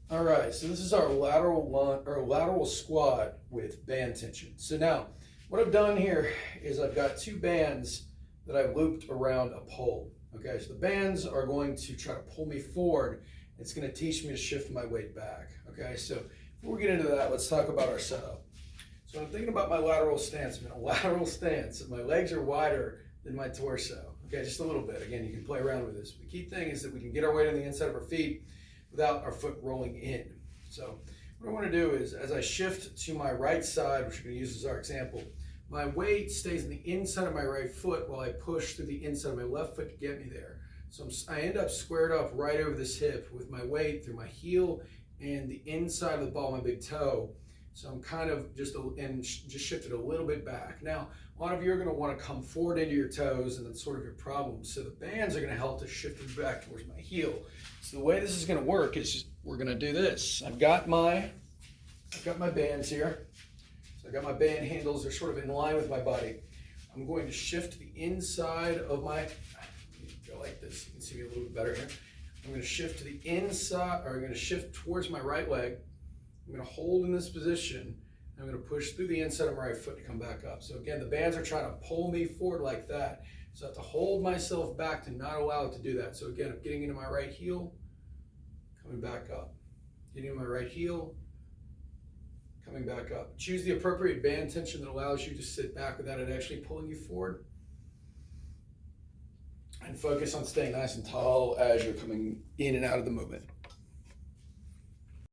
All right, so this is our lateral lunge or lateral squat with band tension. So now, what I've done here is I've got two bands that I've looped around a pole. Okay, so the bands are going to try to pull me forward. It's going to teach me to shift my weight back. Okay, so before we get into that, let's talk about our setup. So I'm thinking about my lateral stance. I'm in a lateral stance. My legs are wider than my torso. Okay, just a little bit. Again, you can play around with this. The key thing is that we can get our weight on the inside of our feet without our foot rolling in. So what I want to do is, as I shift to my right side, which we're going to use as our example, my weight stays on the inside of my right foot while I push through the inside of my left foot to get me there. So I end up squared up right over this hip with my weight through my heel and the inside of the ball of my big toe. So I'm kind of just shifted a little bit back. Now, a lot of you are going to want to come forward into your toes, and that's sort of your problem. So the bands are going to help to shift me back towards my heel. So the way this is going to work is we're going to do this. I've got my bands here. So I've got my band handles. They're sort of in line with my body. I'm going to shift to the inside of my, go like this. You can see me a little bit better here. I'm going to shift to the inside, or I'm going to shift towards my right leg. I'm going to hold in this position. I'm going to push through the inside of my right foot to come back up. So again, the bands are trying to pull me forward like that. So I have to hold myself back to not allow it to do that. So again, I'm getting into my right heel, coming back up. Getting into my right heel, coming back up. Choose the appropriate band tension that allows you to sit back without it actually pulling you forward. And focus on staying nice and tall as you're coming in and out of the movement.